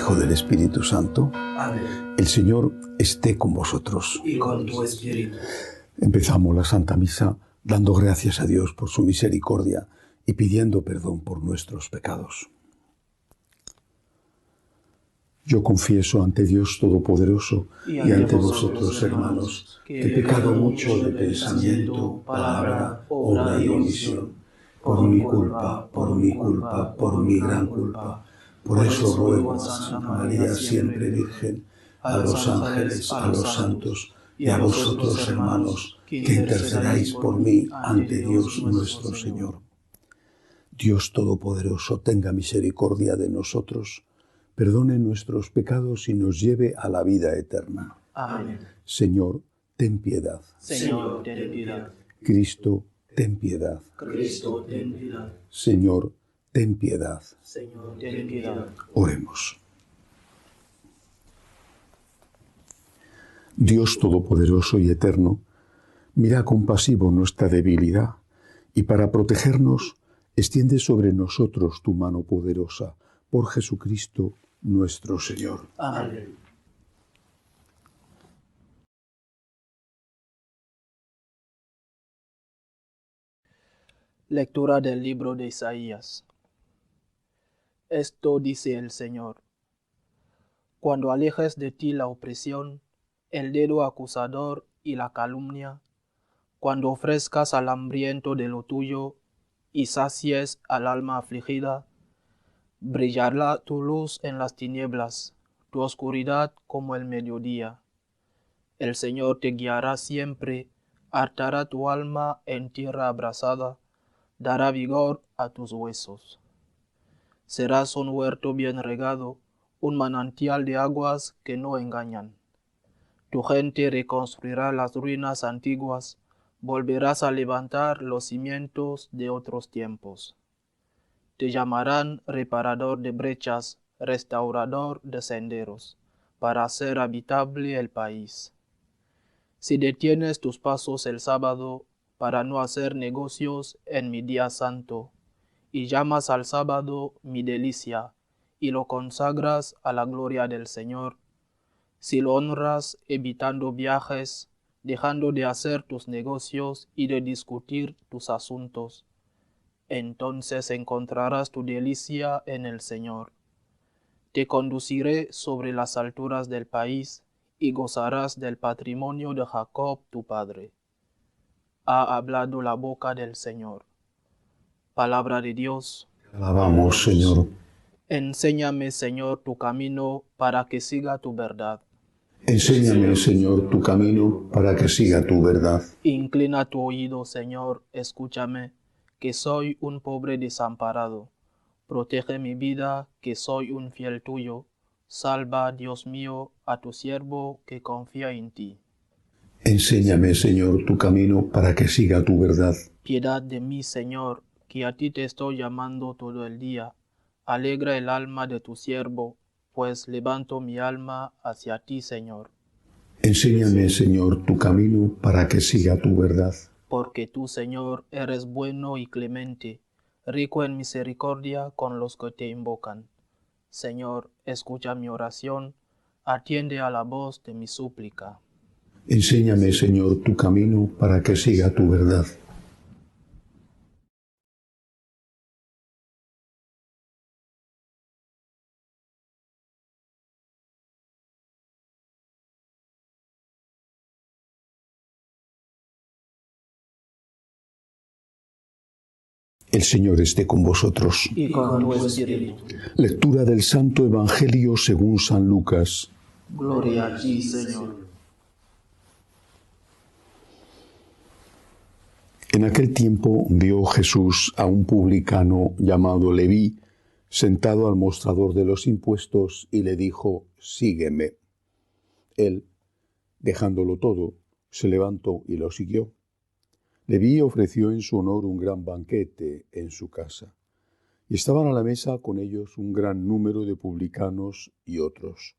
Hijo, del Espíritu Santo. Amén. El Señor esté con vosotros. Y con tu espíritu. Empezamos la Santa Misa dando gracias a Dios por su misericordia y pidiendo perdón por nuestros pecados. Yo confieso ante Dios Todopoderoso y ante vosotros, hermanos, que he pecado mucho de pensamiento, palabra, obra y omisión, por mi culpa, por mi gran culpa. Por eso ruego a Santa María, siempre Virgen, a los ángeles, a los santos y a vosotros, hermanos, que intercedáis por mí ante Dios nuestro Señor. Dios Todopoderoso, tenga misericordia de nosotros, perdone nuestros pecados y nos lleve a la vida eterna. Amén. Señor, ten piedad. Señor, ten piedad. Cristo, ten piedad. Cristo, ten piedad. Señor, ten piedad. Señor, ten piedad. Oremos. Dios Todopoderoso y Eterno, mira compasivo nuestra debilidad y para protegernos, extiende sobre nosotros tu mano poderosa, por Jesucristo nuestro Señor. Amén. Lectura del libro de Isaías. Esto dice el Señor: cuando alejes de ti la opresión, el dedo acusador y la calumnia, cuando ofrezcas al hambriento de lo tuyo y sacies al alma afligida, brillará tu luz en las tinieblas, tu oscuridad como el mediodía. El Señor te guiará siempre, hartará tu alma en tierra abrasada, dará vigor a tus huesos. Serás un huerto bien regado, un manantial de aguas que no engañan. Tu gente reconstruirá las ruinas antiguas, volverás a levantar los cimientos de otros tiempos. Te llamarán reparador de brechas, restaurador de senderos, para hacer habitable el país. Si detienes tus pasos el sábado para no hacer negocios en mi día santo, y llamas al sábado mi delicia, y lo consagras a la gloria del Señor, si lo honras evitando viajes, dejando de hacer tus negocios y de discutir tus asuntos, entonces encontrarás tu delicia en el Señor. Te conduciré sobre las alturas del país y gozarás del patrimonio de Jacob tu padre. Ha hablado la boca del Señor. Palabra de Dios. Alabamos, Señor. Enséñame, Señor, tu camino para que siga tu verdad. Enséñame, Señor, tu camino para que siga tu verdad. Inclina tu oído, Señor, escúchame, que soy un pobre desamparado. Protege mi vida, que soy un fiel tuyo. Salva, Dios mío, a tu siervo que confía en ti. Enséñame, Señor, tu camino para que siga tu verdad. Piedad de mí, Señor, que a ti te estoy llamando todo el día. Alegra el alma de tu siervo, pues levanto mi alma hacia ti, Señor. Enséñame, Señor, tu camino para que siga tu verdad. Porque tú, Señor, eres bueno y clemente, rico en misericordia con los que te invocan. Señor, escucha mi oración, atiende a la voz de mi súplica. Enséñame, Señor, tu camino para que siga tu verdad. El Señor esté con vosotros. Y con tu espíritu. Lectura del Santo Evangelio según San Lucas. Gloria a ti, Señor. En aquel tiempo vio Jesús a un publicano llamado Leví sentado al mostrador de los impuestos y le dijo: «Sígueme». Él, dejándolo todo, se levantó y lo siguió. Leví ofreció en su honor un gran banquete en su casa, y estaban a la mesa con ellos un gran número de publicanos y otros.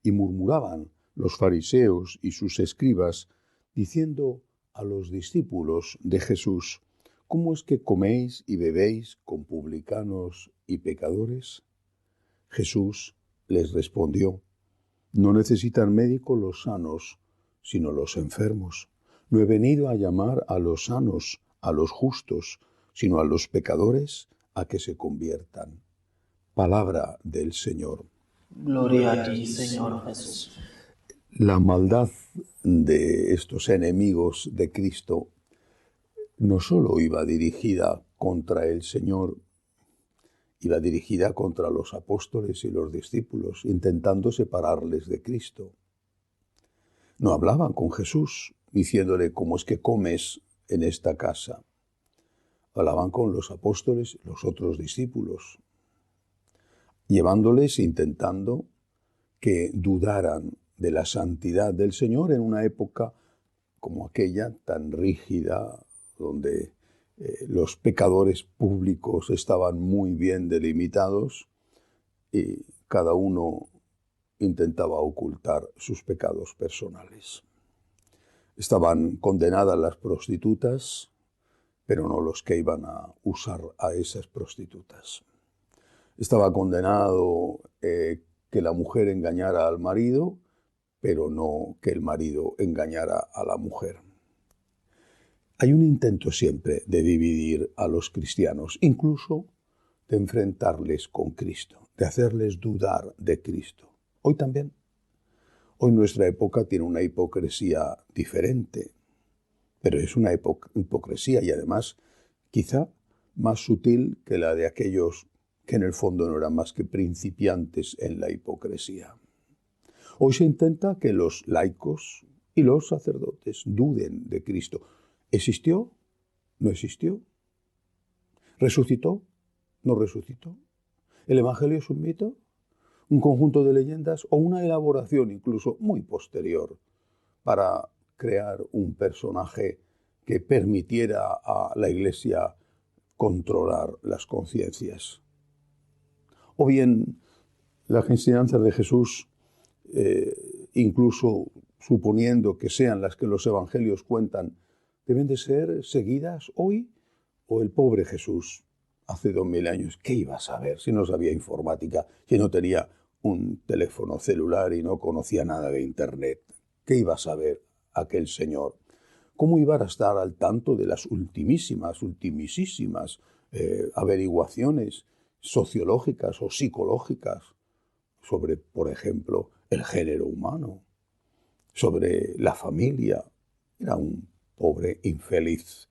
Y murmuraban los fariseos y sus escribas, diciendo a los discípulos de Jesús: «¿Cómo es que coméis y bebéis con publicanos y pecadores?». Jesús, les respondió: no necesitan médico los sanos, sino los enfermos. No he venido a llamar a los sanos, a los justos, sino a los pecadores a que se conviertan. Palabra del Señor. Gloria a ti, Señor Jesús. La maldad de estos enemigos de Cristo no solo iba dirigida contra el Señor, iba dirigida contra los apóstoles y los discípulos, intentando separarles de Cristo. No hablaban con Jesús, diciéndole: ¿cómo es que comes en esta casa? Hablaban con los apóstoles y los otros discípulos, llevándoles, intentando que dudaran de la santidad del Señor en una época como aquella, tan rígida, donde los pecadores públicos estaban muy bien delimitados y cada uno intentaba ocultar sus pecados personales. Estaban condenadas las prostitutas, pero no los que iban a usar a esas prostitutas. Estaba condenado que la mujer engañara al marido, pero no que el marido engañara a la mujer. Hay un intento siempre de dividir a los cristianos, incluso de enfrentarles con Cristo, de hacerles dudar de Cristo. Hoy también. Hoy nuestra época tiene una hipocresía diferente, pero es una hipocresía y además quizá más sutil que la de aquellos que en el fondo no eran más que principiantes en la hipocresía. Hoy se intenta que los laicos y los sacerdotes duden de Cristo. ¿Existió? ¿No existió? ¿Resucitó? ¿No resucitó? ¿El Evangelio es un mito? ¿Un conjunto de leyendas? ¿O una elaboración incluso muy posterior para crear un personaje que permitiera a la Iglesia controlar las conciencias? O bien las enseñanzas de Jesús, incluso suponiendo que sean las que los evangelios cuentan, deben de ser seguidas hoy, o el pobre Jesús hace 2000 años, ¿qué iba a saber si no sabía informática, si no tenía un teléfono celular y no conocía nada de Internet? ¿Qué iba a saber aquel señor? ¿Cómo iba a estar al tanto de las ultimísimas averiguaciones sociológicas o psicológicas sobre, por ejemplo, el género humano, sobre la familia? Era un pobre infeliz.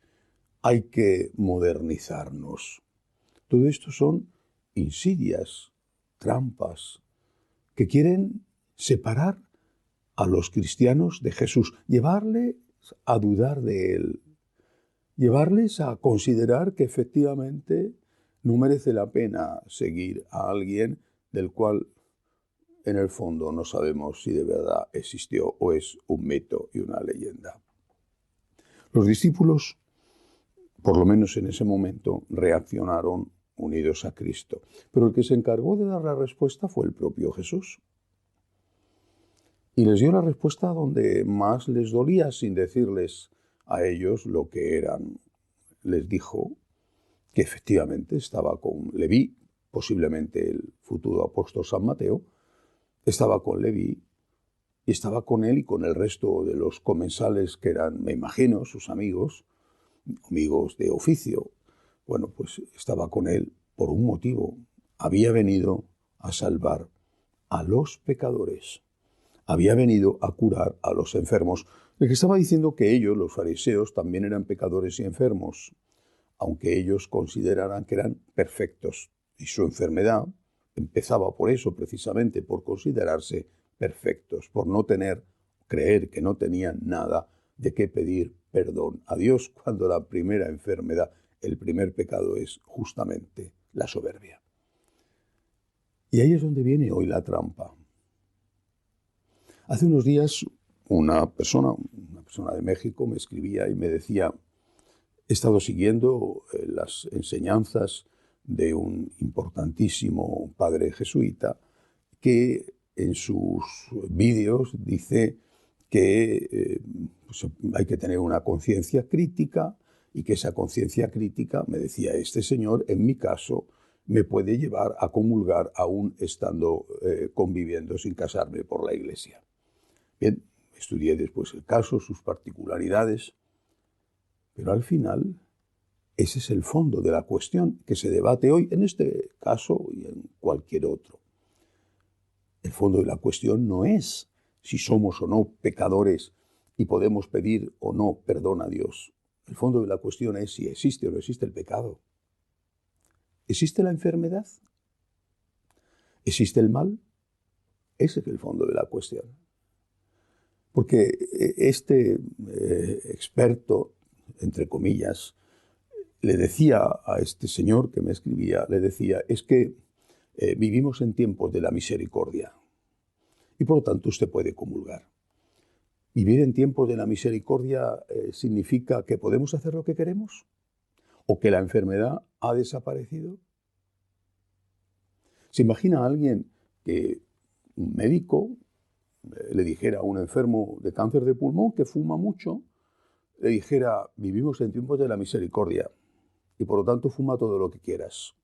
Hay que modernizarnos. Todo esto son insidias, trampas, que quieren separar a los cristianos de Jesús, llevarles a dudar de Él, llevarles a considerar que efectivamente no merece la pena seguir a alguien del cual en el fondo no sabemos si de verdad existió o es un mito y una leyenda. Los discípulos, por lo menos en ese momento, reaccionaron unidos a Cristo. Pero el que se encargó de dar la respuesta fue el propio Jesús. Y les dio la respuesta donde más les dolía, sin decirles a ellos lo que eran. Les dijo que efectivamente estaba con Leví, posiblemente el futuro apóstol San Mateo, estaba con Leví y estaba con él y con el resto de los comensales que eran, me imagino, sus amigos de oficio. Bueno, pues estaba con él por un motivo. Había venido a salvar a los pecadores. Había venido a curar a los enfermos. El que estaba diciendo que ellos, los fariseos, también eran pecadores y enfermos, aunque ellos consideraran que eran perfectos. Y su enfermedad empezaba por eso, precisamente, por considerarse perfectos, por no creer que no tenían nada de qué pedir perdón a Dios, cuando la primera enfermedad, el primer pecado es justamente la soberbia. Y ahí es donde viene hoy la trampa. Hace unos días una persona de México me escribía y me decía: he estado siguiendo las enseñanzas de un importantísimo padre jesuita que en sus vídeos dice que pues hay que tener una conciencia crítica y que esa conciencia crítica, me decía este señor, en mi caso, me puede llevar a comulgar aún estando conviviendo sin casarme por la Iglesia. Bien, estudié después el caso, sus particularidades, pero al final ese es el fondo de la cuestión que se debate hoy en este caso y en cualquier otro. El fondo de la cuestión no es si somos o no pecadores y podemos pedir o no perdón a Dios. El fondo de la cuestión es si existe o no existe el pecado. ¿Existe la enfermedad? ¿Existe el mal? Ese es el fondo de la cuestión. Porque este experto, entre comillas, le decía a este señor que me escribía, le decía, es que vivimos en tiempos de la misericordia y por lo tanto usted puede comulgar. ¿Vivir en tiempos de la misericordia significa que podemos hacer lo que queremos? ¿O que la enfermedad ha desaparecido? ¿Se imagina a alguien que un médico le dijera a un enfermo de cáncer de pulmón que fuma mucho, le dijera, vivimos en tiempos de la misericordia y por lo tanto fuma todo lo que quieras?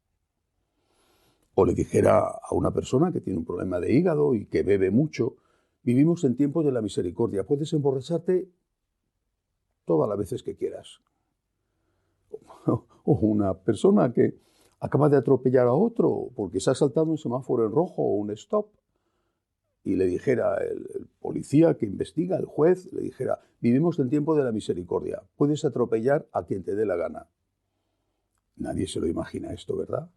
O le dijera a una persona que tiene un problema de hígado y que bebe mucho, vivimos en tiempos de la misericordia, puedes emborracharte todas las veces que quieras. O una persona que acaba de atropellar a otro porque se ha saltado un semáforo en rojo o un stop y le dijera el policía que investiga, el juez, le dijera, vivimos en tiempo de la misericordia, puedes atropellar a quien te dé la gana. Nadie se lo imagina esto, ¿verdad?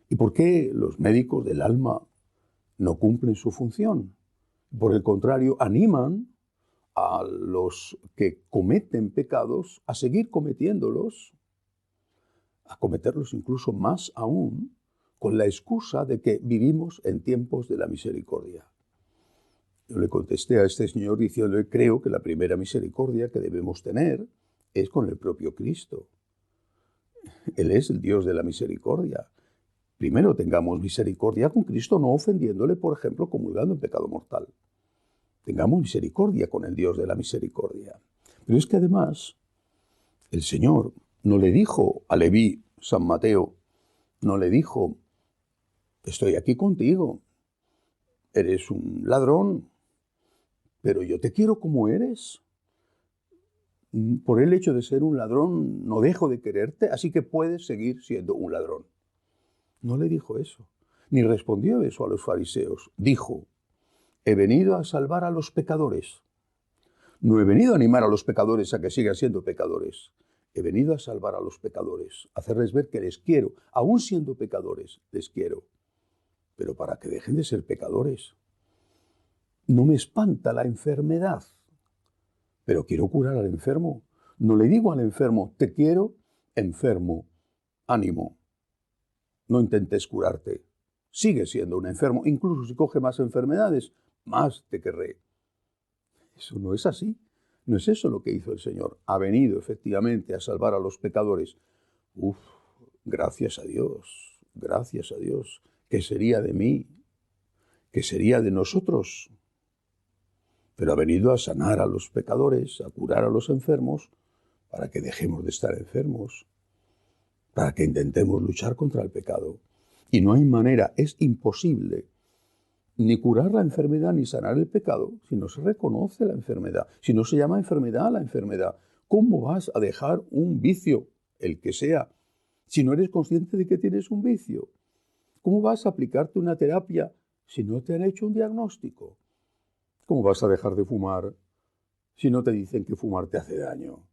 ¿Y por qué los médicos del alma no cumplen su función? Por el contrario, animan a los que cometen pecados a seguir cometiéndolos, a cometerlos incluso más aún, con la excusa de que vivimos en tiempos de la misericordia. Yo le contesté a este señor diciéndole, creo que la primera misericordia que debemos tener es con el propio Cristo. Él es el Dios de la misericordia. Primero tengamos misericordia con Cristo, no ofendiéndole, por ejemplo, comulgando en pecado mortal. Tengamos misericordia con el Dios de la misericordia. Pero es que además, el Señor no le dijo a Leví, San Mateo, no le dijo, estoy aquí contigo, eres un ladrón, pero yo te quiero como eres. Por el hecho de ser un ladrón no dejo de quererte, así que puedes seguir siendo un ladrón. No le dijo eso, ni respondió eso a los fariseos. Dijo, he venido a salvar a los pecadores. No he venido a animar a los pecadores a que sigan siendo pecadores. He venido a salvar a los pecadores, a hacerles ver que les quiero. Aún siendo pecadores, les quiero. Pero para que dejen de ser pecadores. No me espanta la enfermedad, pero quiero curar al enfermo. No le digo al enfermo, te quiero, enfermo, ánimo. No intentes curarte. Sigue siendo un enfermo. Incluso si coge más enfermedades, más te querré. Eso no es así. No es eso lo que hizo el Señor. Ha venido efectivamente a salvar a los pecadores. Gracias a Dios. Gracias a Dios. ¿Qué sería de mí? ¿Qué sería de nosotros? Pero ha venido a sanar a los pecadores, a curar a los enfermos, para que dejemos de estar enfermos, para que intentemos luchar contra el pecado. Y no hay manera, es imposible, ni curar la enfermedad ni sanar el pecado si no se reconoce la enfermedad, si no se llama enfermedad a la enfermedad. ¿Cómo vas a dejar un vicio, el que sea, si no eres consciente de que tienes un vicio? ¿Cómo vas a aplicarte una terapia si no te han hecho un diagnóstico? ¿Cómo vas a dejar de fumar si no te dicen que fumar te hace daño?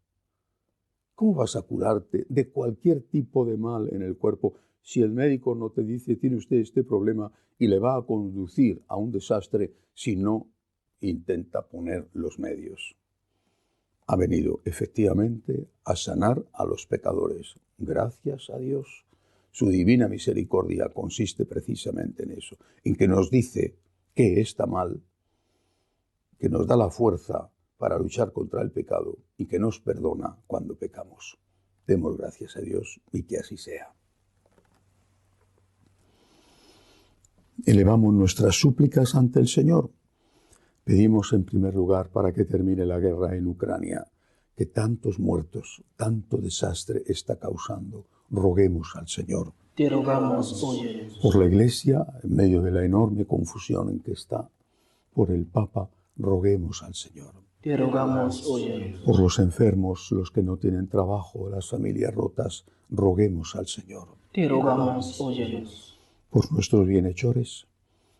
¿Cómo vas a curarte de cualquier tipo de mal en el cuerpo si el médico no te dice tiene usted este problema y le va a conducir a un desastre si no intenta poner los medios? Ha venido efectivamente a sanar a los pecadores. Gracias a Dios. Su divina misericordia consiste precisamente en eso, en que nos dice que está mal, que nos da la fuerza para luchar contra el pecado y que nos perdona cuando pecamos. Demos gracias a Dios y que así sea. Elevamos nuestras súplicas ante el Señor. Pedimos en primer lugar para que termine la guerra en Ucrania, que tantos muertos, tanto desastre está causando. Roguemos al Señor. Te rogamos, óyenos. Por la Iglesia, en medio de la enorme confusión en que está, por el Papa, roguemos al Señor. Te rogamos, óyenos. Por los enfermos, los que no tienen trabajo, las familias rotas, roguemos al Señor. Te rogamos, óyenos. Por nuestros bienhechores,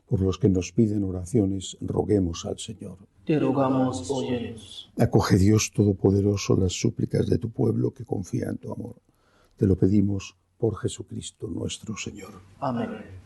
por los que nos piden oraciones, roguemos al Señor. Te rogamos, óyenos. Acoge, Dios Todopoderoso, las súplicas de tu pueblo que confía en tu amor. Te lo pedimos por Jesucristo nuestro Señor. Amén.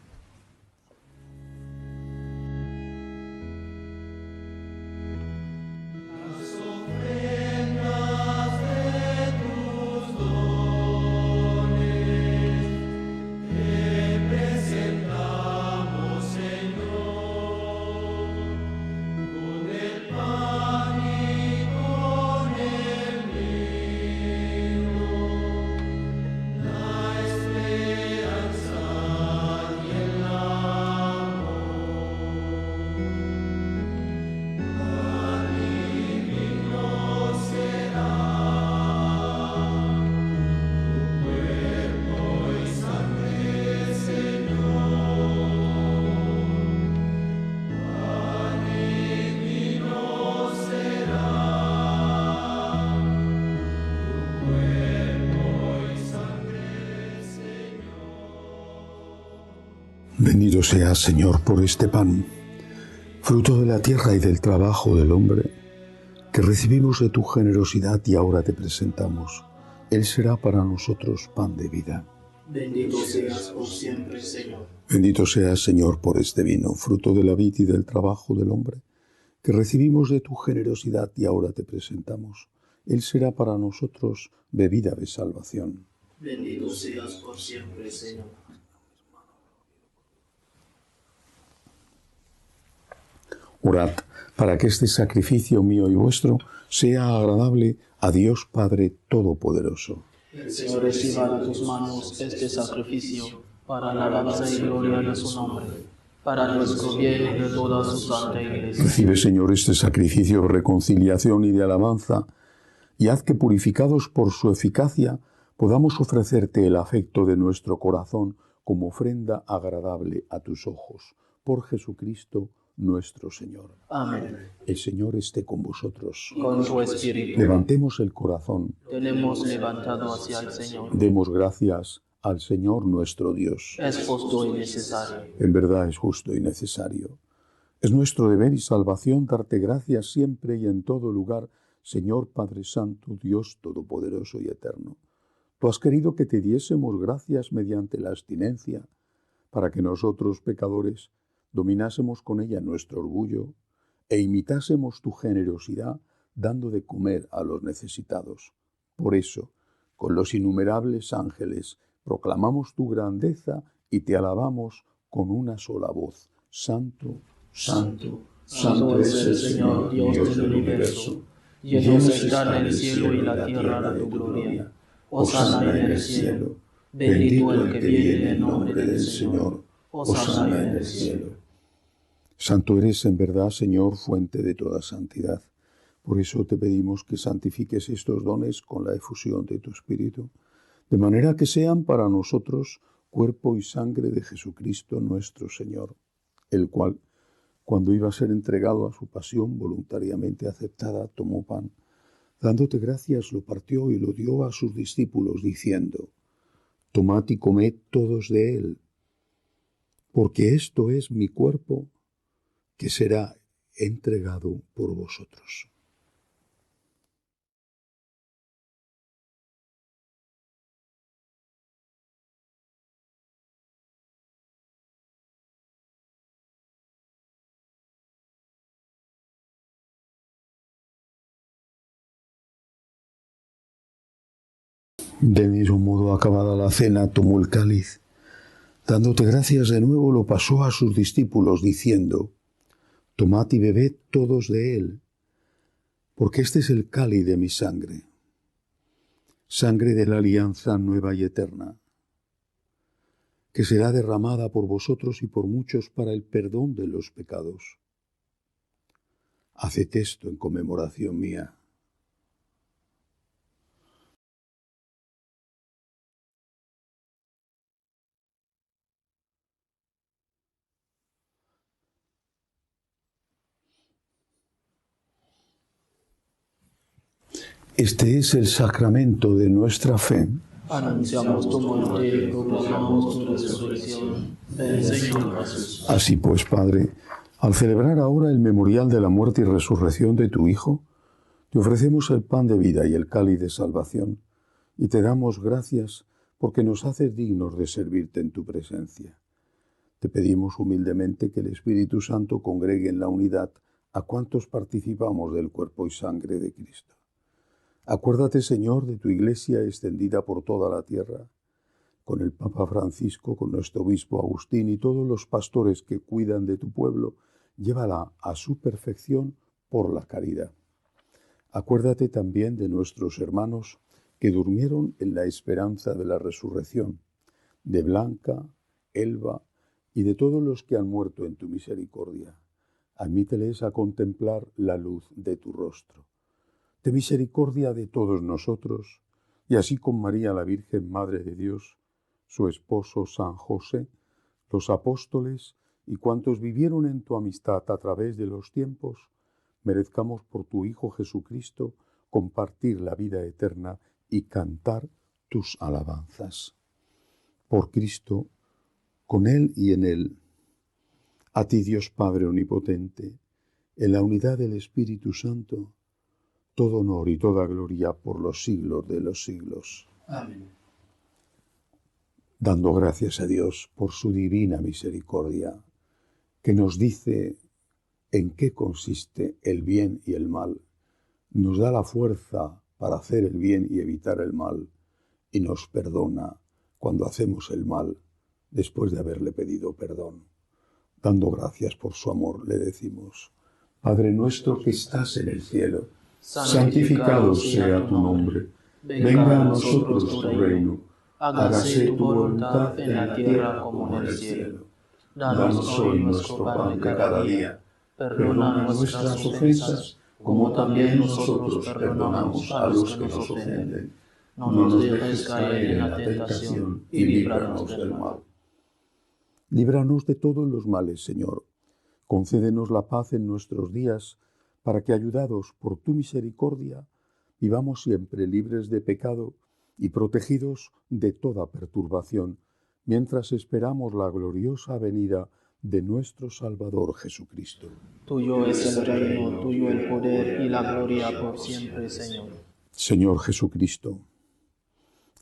Bendito seas, Señor, por este pan, fruto de la tierra y del trabajo del hombre, que recibimos de tu generosidad y ahora te presentamos. Él será para nosotros pan de vida. Bendito seas por siempre, Señor. Bendito seas, Señor, por este vino, fruto de la vid y del trabajo del hombre, que recibimos de tu generosidad y ahora te presentamos. Él será para nosotros bebida de salvación. Bendito seas por siempre, Señor. Orad para que este sacrificio mío y vuestro sea agradable a Dios Padre Todopoderoso. El Señor reciba de tus manos este sacrificio para la alabanza y gloria de su nombre, para nuestro bien y de toda su santa Iglesia. Recibe, Señor, este sacrificio de reconciliación y de alabanza, y haz que, purificados por su eficacia, podamos ofrecerte el afecto de nuestro corazón como ofrenda agradable a tus ojos. Por Jesucristo nuestro Señor. Amén. El Señor esté con vosotros. Con tu espíritu. Levantemos el corazón. Tenemos levantado hacia el Señor. Demos gracias al Señor nuestro Dios. Es justo y necesario. En verdad es justo y necesario. Es nuestro deber y salvación darte gracias siempre y en todo lugar, Señor Padre Santo, Dios Todopoderoso y Eterno. Tú has querido que te diésemos gracias mediante la abstinencia, para que nosotros, pecadores, dominásemos con ella nuestro orgullo e imitásemos tu generosidad, dando de comer a los necesitados. Por eso, con los innumerables ángeles, proclamamos tu grandeza y te alabamos con una sola voz. Santo, Santo, Santo es el Señor, Dios del universo. Llenos están el cielo y la tierra de tu gloria. Hosana en el cielo. Bendito el que viene en el nombre del Señor. Hosana en el cielo. Santo eres en verdad, Señor, fuente de toda santidad. Por eso te pedimos que santifiques estos dones con la efusión de tu Espíritu, de manera que sean para nosotros cuerpo y sangre de Jesucristo nuestro Señor, el cual, cuando iba a ser entregado a su pasión voluntariamente aceptada, tomó pan. Dándote gracias, lo partió y lo dio a sus discípulos, diciendo: Tomad y comed todos de él, porque esto es mi cuerpo, que será entregado por vosotros. Del mismo modo, acabada la cena, tomó el cáliz. Dándote gracias de nuevo, lo pasó a sus discípulos, diciendo: Tomad y bebed todos de él, porque este es el cáliz de mi sangre, sangre de la alianza nueva y eterna, que será derramada por vosotros y por muchos para el perdón de los pecados. Haced esto en conmemoración mía. Este es el sacramento de nuestra fe. Anunciamos tu muerte y proclamamos tu resurrección. Ven, Señor Jesús. Así pues, Padre, al celebrar ahora el memorial de la muerte y resurrección de tu Hijo, te ofrecemos el pan de vida y el cáliz de salvación, y te damos gracias porque nos haces dignos de servirte en tu presencia. Te pedimos humildemente que el Espíritu Santo congregue en la unidad a cuantos participamos del cuerpo y sangre de Cristo. Acuérdate, Señor, de tu Iglesia extendida por toda la tierra, con el Papa Francisco, con nuestro obispo Agustín y todos los pastores que cuidan de tu pueblo, llévala a su perfección por la caridad. Acuérdate también de nuestros hermanos que durmieron en la esperanza de la resurrección, de Blanca, Elba y de todos los que han muerto en tu misericordia. Admíteles a contemplar la luz de tu rostro. Ten misericordia de todos nosotros, y así con María la Virgen Madre de Dios, su esposo San José, los apóstoles y cuantos vivieron en tu amistad a través de los tiempos, merezcamos por tu Hijo Jesucristo compartir la vida eterna y cantar tus alabanzas. Por Cristo, con Él y en Él, a ti Dios Padre Omnipotente, en la unidad del Espíritu Santo, todo honor y toda gloria por los siglos de los siglos. Amén. Dando gracias a Dios por su divina misericordia, que nos dice en qué consiste el bien y el mal, nos da la fuerza para hacer el bien y evitar el mal, y nos perdona cuando hacemos el mal después de haberle pedido perdón. Dando gracias por su amor, le decimos: Padre nuestro que estás en el cielo, santificado sea tu nombre. Venga a nosotros tu reino. Hágase tu voluntad en la tierra como en el cielo. Danos hoy nuestro pan de cada día. Perdona nuestras ofensas, como también nosotros perdonamos a los que nos ofenden. No nos dejes caer en la tentación y líbranos del mal. Líbranos de todos los males, Señor. Concédenos la paz en nuestros días, para que, ayudados por tu misericordia, vivamos siempre libres de pecado y protegidos de toda perturbación, mientras esperamos la gloriosa venida de nuestro Salvador Jesucristo. Tuyo es el reino, tuyo el poder y la gloria por siempre, Señor. Señor Jesucristo,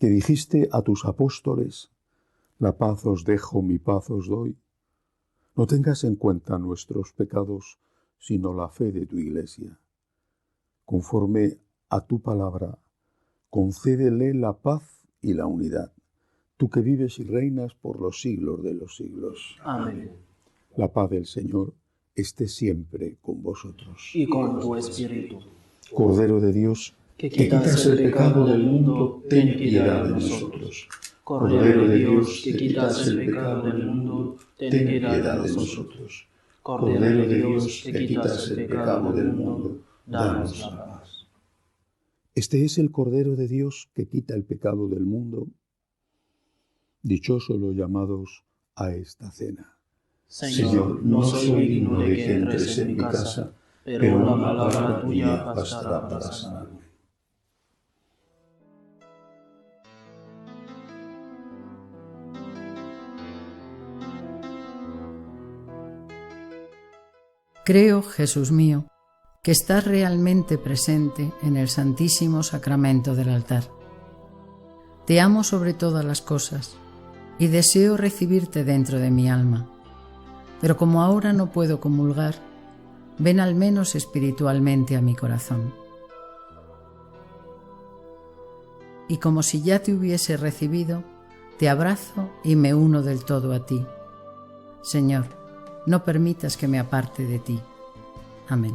que dijiste a tus apóstoles: la paz os dejo, mi paz os doy, no tengas en cuenta nuestros pecados, sino la fe de tu Iglesia. Conforme a tu palabra, concédele la paz y la unidad, tú que vives y reinas por los siglos de los siglos. Amén. La paz del Señor esté siempre con vosotros. Y con tu espíritu. Cordero de Dios, que quitas el pecado del mundo, ten piedad de nosotros. Cordero de Dios, que quitas el pecado del mundo, ten piedad de nosotros. Cordero de Dios, que quitas el pecado del mundo, danos la paz. Este es el Cordero de Dios que quita el pecado del mundo. Dichosos los llamados a esta cena. Señor, no soy digno de que entres en mi casa, pero una palabra tuya bastará para sanarme. Creo, Jesús mío, que estás realmente presente en el Santísimo Sacramento del altar. Te amo sobre todas las cosas y deseo recibirte dentro de mi alma, pero como ahora no puedo comulgar, ven al menos espiritualmente a mi corazón. Y como si ya te hubiese recibido, te abrazo y me uno del todo a ti. Señor, no permitas que me aparte de ti. Amén.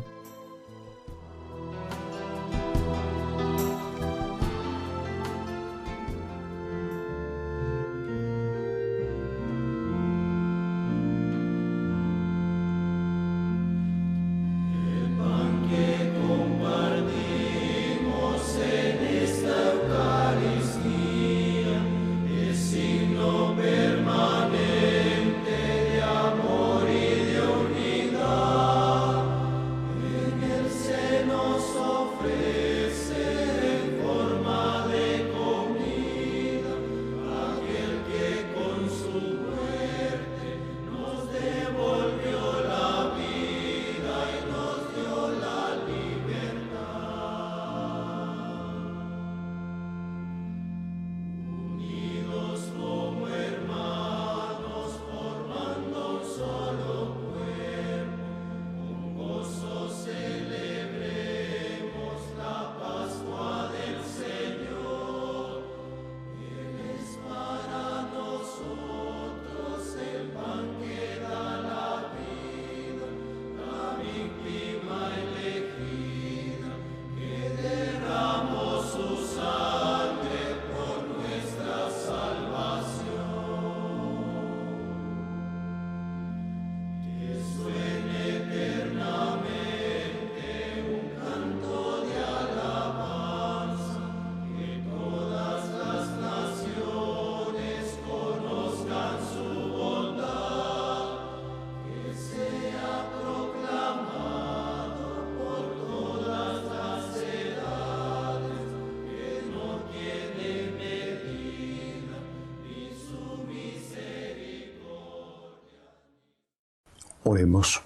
Oremos.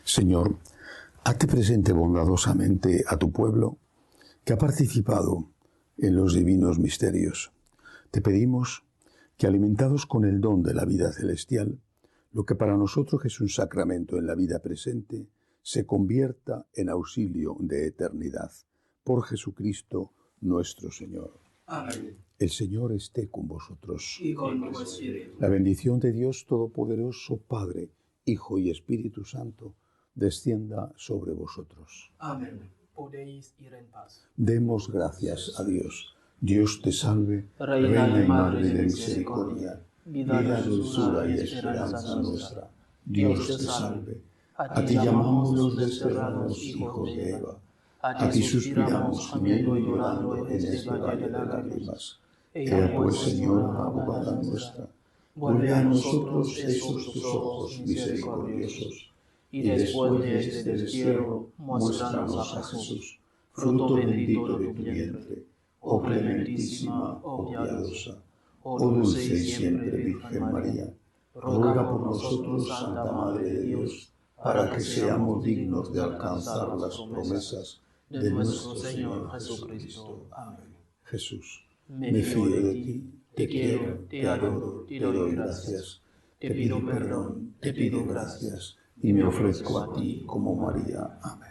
Señor, hazte presente bondadosamente a tu pueblo que ha participado en los divinos misterios. Te pedimos que, alimentados con el don de la vida celestial, lo que para nosotros es un sacramento en la vida presente, se convierta en auxilio de eternidad. Por Jesucristo nuestro Señor. Amén. El Señor esté con vosotros. Y con tu espíritu. La bendición de Dios Todopoderoso, Padre, Hijo y Espíritu Santo, descienda sobre vosotros. Amén. Podéis ir en paz. Demos gracias a Dios. Dios te salve, Reina y Madre de misericordia, vida, dulzura y esperanza nuestra. Dios te salve. A ti llamamos los desterrados hijos de Eva. A ti suspiramos, gimiendo y llorando en este valle de lágrimas. Ea pues, Señora, abogada nuestra, vuelve a nosotros esos tus ojos misericordiosos, y después de este destierro, muéstranos a Jesús, fruto bendito de tu vientre, oh clementísima, oh piadosa, oh dulce y siempre Virgen María, ruega por nosotros, Santa Madre de Dios, para que seamos dignos de alcanzar las promesas de nuestro Señor Jesucristo. Amén. Jesús, me fío de ti, te quiero, te adoro, te doy gracias, te pido perdón, te pido gracias, y me ofrezco a ti como María. Amén.